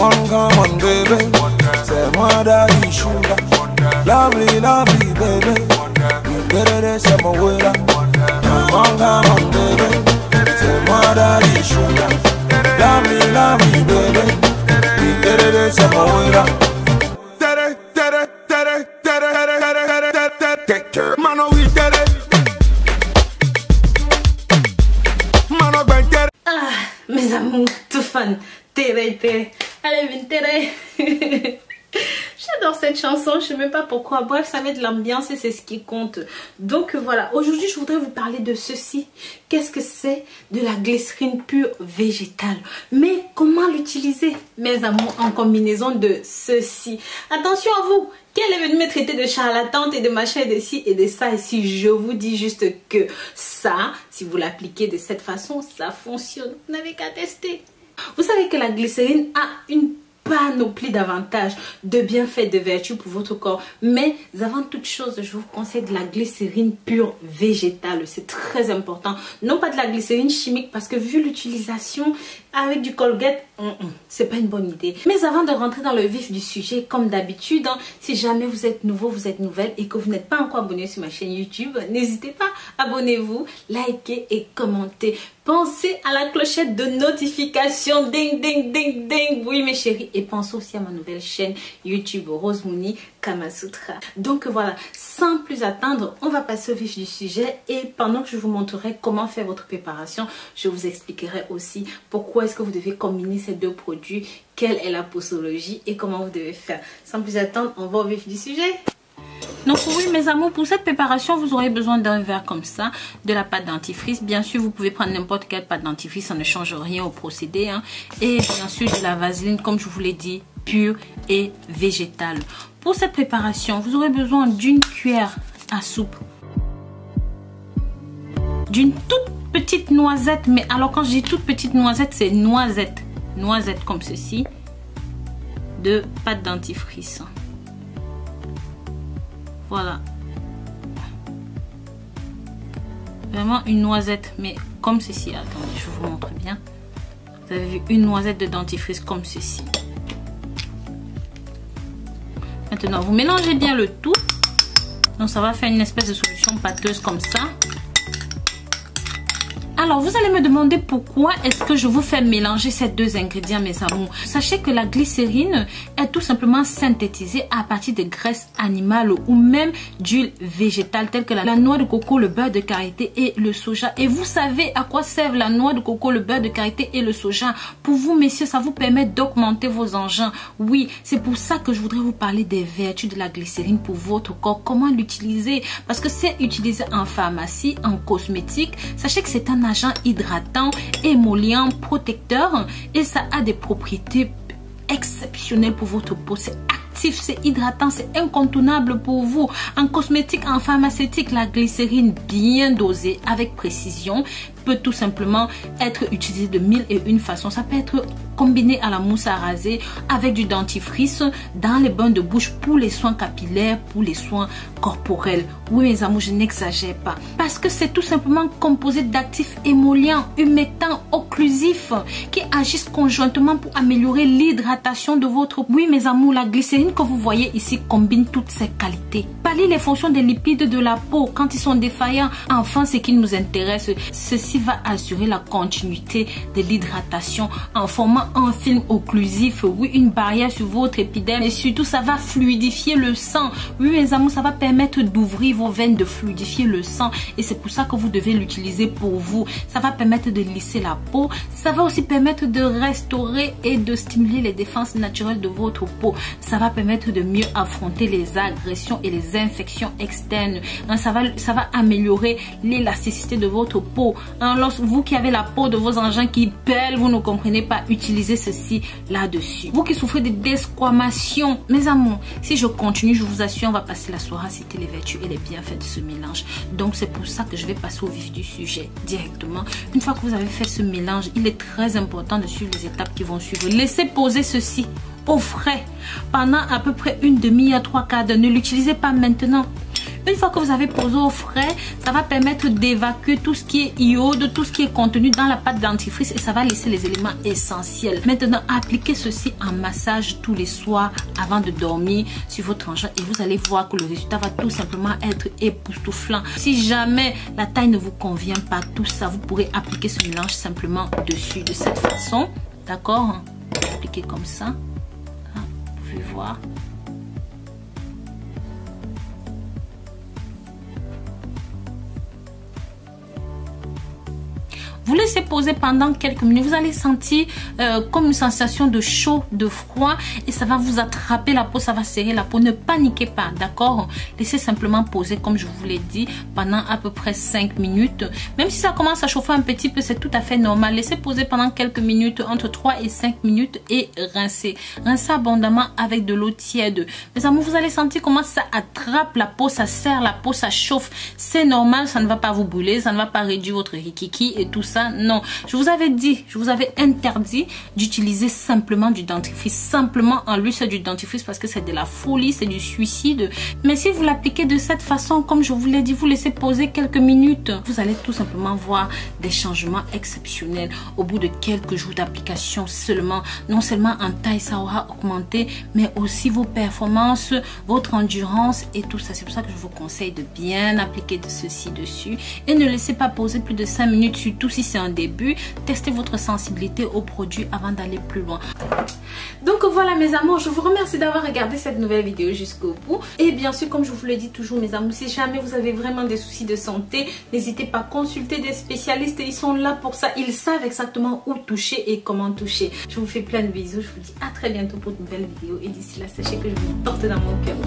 come on, baby. C'est moi daddy sugar. Lovely, lovely, baby. C'est mon wera. Come on, baby. C'est moi daddy sugar. Lovely, lovely, baby. C'est mon wera. Mano, we did it. Mes amours, tout fan. Tere, tere. Allez, viens, tere. J'adore cette chanson, je sais même pas pourquoi. Bref, ça met de l'ambiance et c'est ce qui compte. Donc voilà, aujourd'hui je voudrais vous parler de ceci. Qu'est-ce que c'est? De la glycérine pure végétale. Mais comment l'utiliser, mes amours, en combinaison de ceci? Attention à vous, quel est venu me traiter de charlatante et de machin et de ci et de ça. Et si je vous dis juste que ça, si vous l'appliquez de cette façon, ça fonctionne. Vous n'avez qu'à tester. Vous savez que la glycérine a une panoplie d'avantages, de bienfaits, de vertus pour votre corps. Mais avant toute chose, je vous conseille de la glycérine pure végétale. C'est très important. Non pas de la glycérine chimique parce que vu l'utilisation avec du Colgate, c'est pas une bonne idée. Mais avant de rentrer dans le vif du sujet, comme d'habitude, si jamais vous êtes nouveau, vous êtes nouvelle et que vous n'êtes pas encore abonné sur ma chaîne YouTube, n'hésitez pas, abonnez-vous, likez et commentez. Pensez à la clochette de notification, ding ding ding ding, oui mes chéris, et pensez aussi à ma nouvelle chaîne YouTube Rose Mouni Kamasutra. Donc voilà, sans plus attendre, on va passer au vif du sujet et pendant que je vous montrerai comment faire votre préparation, je vous expliquerai aussi pourquoi est-ce que vous devez combiner ces deux produits, quelle est la posologie et comment vous devez faire. Sans plus attendre, on va au vif du sujet. Donc oui mes amours, pour cette préparation vous aurez besoin d'un verre comme ça, de la pâte dentifrice. Bien sûr vous pouvez prendre n'importe quelle pâte dentifrice, ça ne change rien au procédé hein. Et bien sûr de la vaseline comme je vous l'ai dit, pure et végétale. Pour cette préparation vous aurez besoin d'une cuillère à soupe, d'une toute petite noisette, mais alors quand je dis toute petite noisette c'est noisette comme ceci, de pâte dentifrice. Voilà, vraiment une noisette, mais comme ceci. Attendez, je vous montre bien. Vous avez vu une noisette de dentifrice comme ceci. Maintenant, vous mélangez bien le tout. Donc, ça va faire une espèce de solution pâteuse comme ça. Alors, vous allez me demander pourquoi est-ce que je vous fais mélanger ces deux ingrédients, mes amours. Sachez que la glycérine est tout simplement synthétisée à partir de graisses animales ou même d'huile végétale telles que la noix de coco, le beurre de karité et le soja. Et vous savez à quoi servent la noix de coco, le beurre de karité et le soja? Pour vous, messieurs, ça vous permet d'augmenter vos engins. Oui, c'est pour ça que je voudrais vous parler des vertus de la glycérine pour votre corps. Comment l'utiliser? Parce que c'est utilisé en pharmacie, en cosmétique. Sachez que c'est un agent hydratant, émollient, protecteur et ça a des propriétés exceptionnelles pour votre peau. C'est actif, c'est hydratant, c'est incontournable pour vous. En cosmétique, en pharmaceutique, la glycérine bien dosée avec précision peut tout simplement être utilisée de 1001 façons. Ça peut être combiné à la mousse à raser avec du dentifrice dans les bains de bouche pour les soins capillaires, pour les soins corporels. Oui mes amours, je n'exagère pas parce que c'est tout simplement composé d'actifs émollients, humectants, occlusifs qui agissent conjointement pour améliorer l'hydratation de votre peau. Oui mes amours, la glycérine que vous voyez ici combine toutes ces qualités. Pallie les fonctions des lipides de la peau quand ils sont défaillants. Enfin, ce qui nous intéresse, ceci va assurer la continuité de l'hydratation en formant un film occlusif, oui, une barrière sur votre épiderme et surtout ça va fluidifier le sang. Oui mes amours, ça va permettre d'ouvrir vos veines, de fluidifier le sang et c'est pour ça que vous devez l'utiliser pour vous. Ça va permettre de lisser la peau, ça va aussi permettre de restaurer et de stimuler les défenses naturelles de votre peau. Ça va permettre de mieux affronter les agressions et les infections externes. Ça va améliorer l'élasticité de votre peau. Lorsque vous qui avez la peau de vos engins qui pèle, vous ne comprenez pas, utilisez ceci là-dessus. Vous qui souffrez de desquamation, mes amours, si je continue, je vous assure, on va passer la soirée à citer les vertus et les bienfaits de ce mélange. Donc c'est pour ça que je vais passer au vif du sujet directement. Une fois que vous avez fait ce mélange, il est très important de suivre les étapes qui vont suivre. Laissez poser ceci au frais pendant à peu près une demi à 3 quarts d'heure. Ne l'utilisez pas maintenant. Une fois que vous avez posé au frais, ça va permettre d'évacuer tout ce qui est iode, tout ce qui est contenu dans la pâte dentifrice et ça va laisser les éléments essentiels. Maintenant, appliquez ceci en massage tous les soirs avant de dormir sur votre engin et vous allez voir que le résultat va tout simplement être époustouflant. Si jamais la taille ne vous convient pas, tout ça, vous pourrez appliquer ce mélange simplement dessus de cette façon. D'accord? Appliquez comme ça. Vous pouvez voir. Vous laissez poser pendant quelques minutes. Vous allez sentir comme une sensation de chaud, de froid. Et ça va vous attraper la peau, ça va serrer la peau. Ne paniquez pas, d'accord? Laissez simplement poser, comme je vous l'ai dit, pendant à peu près 5 minutes. Même si ça commence à chauffer un petit peu, c'est tout à fait normal. Laissez poser pendant quelques minutes, entre 3 et 5 minutes et rincez. Rincez abondamment avec de l'eau tiède. Mes amours, vous allez sentir comment ça attrape la peau, ça serre la peau, ça chauffe. C'est normal, ça ne va pas vous brûler, ça ne va pas réduire votre rikiki et tout ça. Non, je vous avais dit, je vous avais interdit d'utiliser simplement du dentifrice, simplement en lui c'est du dentifrice parce que c'est de la folie, c'est du suicide. Mais si vous l'appliquez de cette façon, comme je vous l'ai dit, vous laissez poser quelques minutes, vous allez tout simplement voir des changements exceptionnels au bout de quelques jours d'application seulement. Non seulement en taille ça aura augmenté, mais aussi vos performances, votre endurance et tout ça. C'est pour ça que je vous conseille de bien appliquer de ceci dessus et ne laissez pas poser plus de 5 minutes, surtout si c'est un début. Testez votre sensibilité au produit avant d'aller plus loin. Donc voilà mes amours, je vous remercie d'avoir regardé cette nouvelle vidéo jusqu'au bout. Et bien sûr, comme je vous le dis toujours mes amours, si jamais vous avez vraiment des soucis de santé, n'hésitez pas à consulter des spécialistes. Ils sont là pour ça, ils savent exactement où toucher et comment toucher. Je vous fais plein de bisous, je vous dis à très bientôt pour de nouvelles vidéos. Et d'ici là, sachez que je vous porte dans mon cœur.